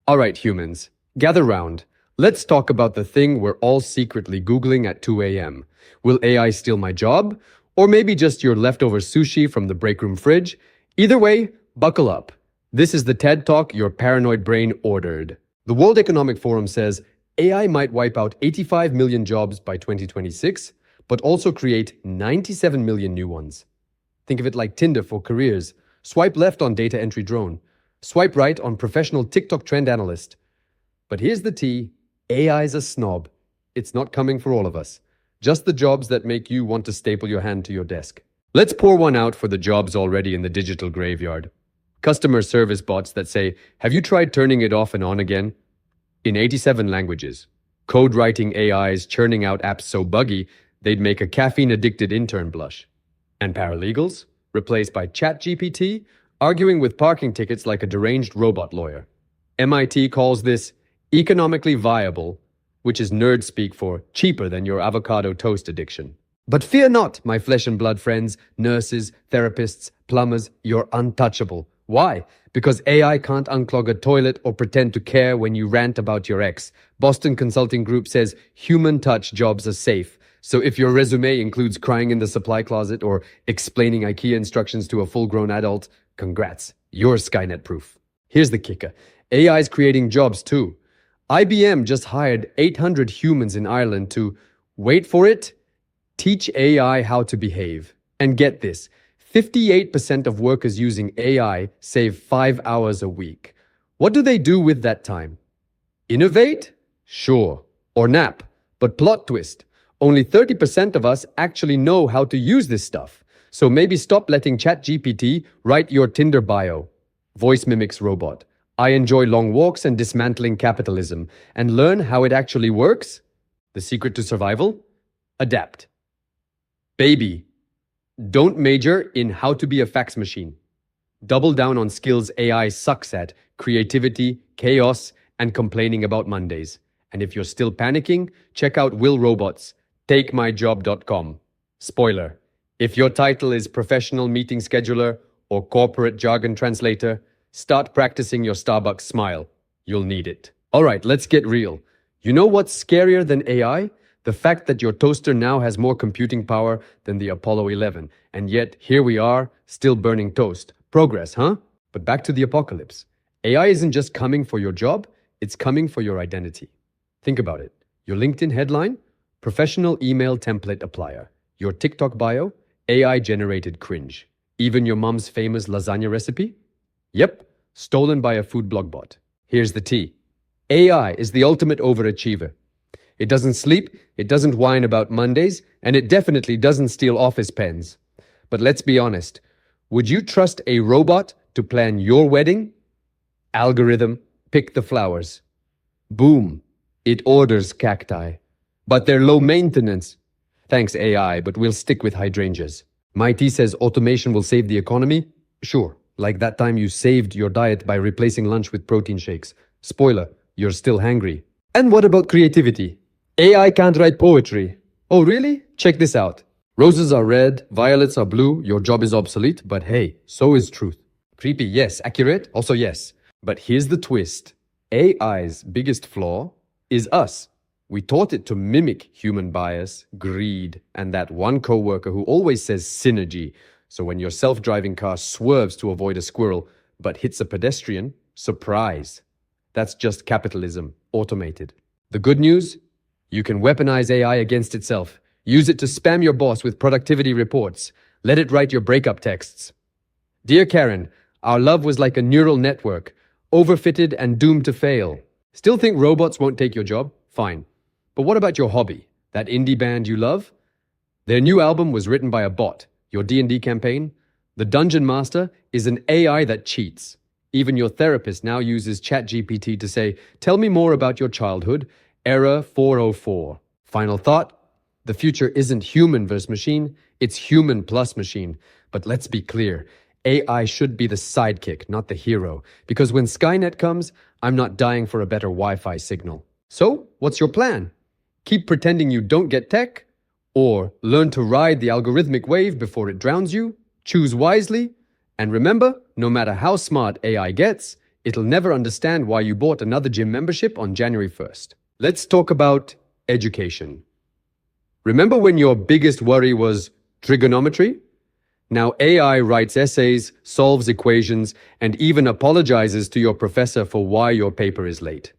All right, humans, gather round. Let's talk about the thing we're all secretly Googling at 2 a.m. Will AI steal my job? Or maybe just your leftover sushi from the break room fridge? Either way, buckle up. This is the TED Talk your paranoid brain ordered. The World Economic Forum says AI might wipe out 85 million jobs by 2026, but also create 97 million new ones. Think of it like Tinder for careers. Swipe left on data entry drone. Swipe right on professional TikTok trend analyst. But here's the tea. AI's a snob. It's not coming for all of us. Just the jobs that make you want to staple your hand to your desk. Let's pour one out for the jobs already in the digital graveyard. Customer service bots that say, "Have you tried turning it off and on again?" In 87 languages. Code writing AIs churning out apps so buggy, they'd make a caffeine-addicted intern blush. And paralegals? Replaced by ChatGPT, arguing with parking tickets like a deranged robot lawyer. MIT calls this economically viable, which is nerd speak for cheaper than your avocado toast addiction. But fear not, my flesh and blood friends, nurses, therapists, plumbers, you're untouchable. Why? Because AI can't unclog a toilet or pretend to care when you rant about your ex. Boston Consulting Group says human touch jobs are safe. So if your resume includes crying in the supply closet or explaining IKEA instructions to a full-grown adult, congrats, you're Skynet-proof. Here's the kicker. AI is creating jobs too. IBM just hired 800 humans in Ireland to, wait for it, teach AI how to behave. And get this, 58% of workers using AI save 5 hours a week. What do they do with that time? Innovate? Sure. Or nap. But plot twist, only 30% of us actually know how to use this stuff. So maybe stop letting ChatGPT write your Tinder bio. Voice mimics robot. I enjoy long walks and dismantling capitalism, and learn how it actually works? The secret to survival? Adapt. Baby, don't major in how to be a fax machine. Double down on skills AI sucks at: creativity, chaos, and complaining about Mondays. And if you're still panicking, check out Will Robots, takemyjob.com. Spoiler, if your title is professional meeting scheduler or corporate jargon translator, start practicing your Starbucks smile. You'll need it. All right, let's get real. You know what's scarier than AI? The fact that your toaster now has more computing power than the Apollo 11. And yet, here we are, still burning toast. Progress, huh? But back to the apocalypse. AI isn't just coming for your job, it's coming for your identity. Think about it. Your LinkedIn headline? Professional email template applier. Your TikTok bio? AI-generated cringe. Even your mom's famous lasagna recipe? Yep, stolen by a food blog bot. Here's the tea. AI is the ultimate overachiever. It doesn't sleep, it doesn't whine about Mondays, and it definitely doesn't steal office pens. But let's be honest, would you trust a robot to plan your wedding? Algorithm, pick the flowers. Boom, it orders cacti. But they're low maintenance. Thanks AI, but we'll stick with hydrangeas. MIT says automation will save the economy? Sure. Like that time you saved your diet by replacing lunch with protein shakes. Spoiler, you're still hangry. And what about creativity? AI can't write poetry. Oh really? Check this out. Roses are red, violets are blue, your job is obsolete, but hey, so is truth. Creepy, yes. Accurate, also yes. But here's the twist. AI's biggest flaw is us. We taught it to mimic human bias, greed, and that one coworker who always says synergy. So when your self-driving car swerves to avoid a squirrel but hits a pedestrian, surprise. That's just capitalism, automated. The good news? You can weaponize AI against itself. Use it to spam your boss with productivity reports. Let it write your breakup texts. Dear Karen, our love was like a neural network, overfitted and doomed to fail. Still think robots won't take your job? Fine. But what about your hobby? That indie band you love? Their new album was written by a bot. Your D&D campaign? The Dungeon Master is an AI that cheats. Even your therapist now uses ChatGPT to say, "Tell me more about your childhood. Error 404. Final thought? The future isn't human versus machine, it's human plus machine. But let's be clear, AI should be the sidekick, not the hero. Because when Skynet comes, I'm not dying for a better Wi-Fi signal. So, what's your plan? Keep pretending you don't get tech? Or learn to ride the algorithmic wave before it drowns you? Choose wisely. And remember, no matter how smart AI gets, It'll never understand why you bought another gym membership on January 1st. Let's talk about education. Remember when your biggest worry was trigonometry? Now AI writes essays, solves equations, and even apologizes to your professor for why your paper is late.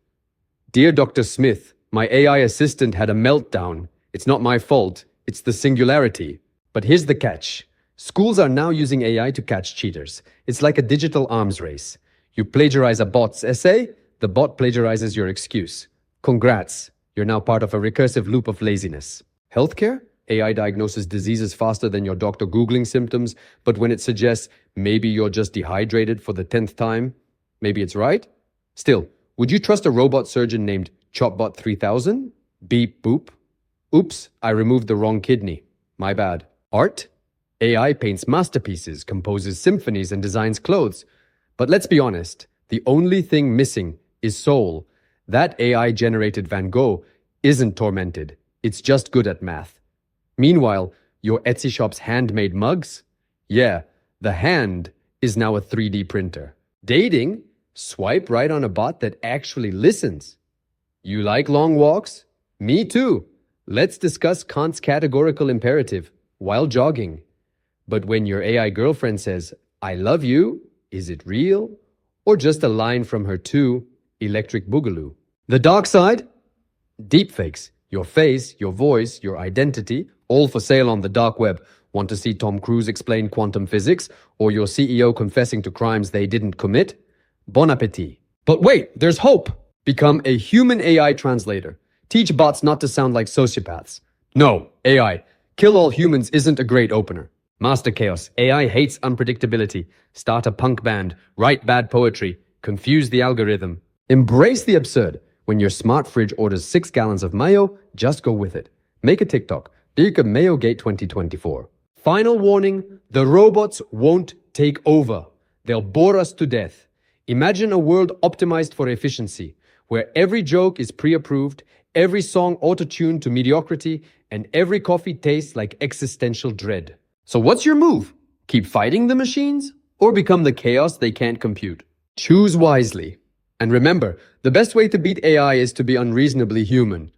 Dear Dr. Smith, my AI assistant had a meltdown. It's not my fault. It's the singularity. But here's the catch. Schools are now using AI to catch cheaters. It's like a digital arms race. You plagiarize a bot's essay, the bot plagiarizes your excuse. Congrats, you're now part of a recursive loop of laziness. Healthcare? AI diagnoses diseases faster than your doctor Googling symptoms, but when it suggests maybe you're just dehydrated for the 10th time, maybe it's right? Still, would you trust a robot surgeon named Chopbot 3000? Beep boop. Oops, I removed the wrong kidney. My bad. Art? AI paints masterpieces, composes symphonies, and designs clothes. But let's be honest, the only thing missing is soul. That AI-generated Van Gogh isn't tormented. It's just good at math. Meanwhile, your Etsy shop's handmade mugs? Yeah, the hand is now a 3D printer. Dating? Swipe right on a bot that actually listens. You like long walks? Me too. Let's discuss Kant's categorical imperative while jogging. But when your AI girlfriend says, I love you, is it real? Or just a line from her too, Electric Boogaloo? The dark side? Deepfakes. Your face, your voice, your identity, all for sale on the dark web. Want to see Tom Cruise explain quantum physics? Or your CEO confessing to crimes they didn't commit? Bon appetit. But wait, there's hope. Become a human AI translator. Teach bots not to sound like sociopaths. No, AI. Kill all humans isn't a great opener. Master Chaos. AI hates unpredictability. Start a punk band. Write bad poetry. Confuse the algorithm. Embrace the absurd. When your smart fridge orders 6 gallons of mayo, just go with it. Make a TikTok. Dirke Mayogate 2024. Final warning, the robots won't take over. They'll bore us to death. Imagine a world optimized for efficiency, where every joke is pre-approved, every song auto-tuned to mediocrity, and every coffee tastes like existential dread. So what's your move? Keep fighting the machines? Or become the chaos they can't compute? Choose wisely. And remember, the best way to beat AI is to be unreasonably human.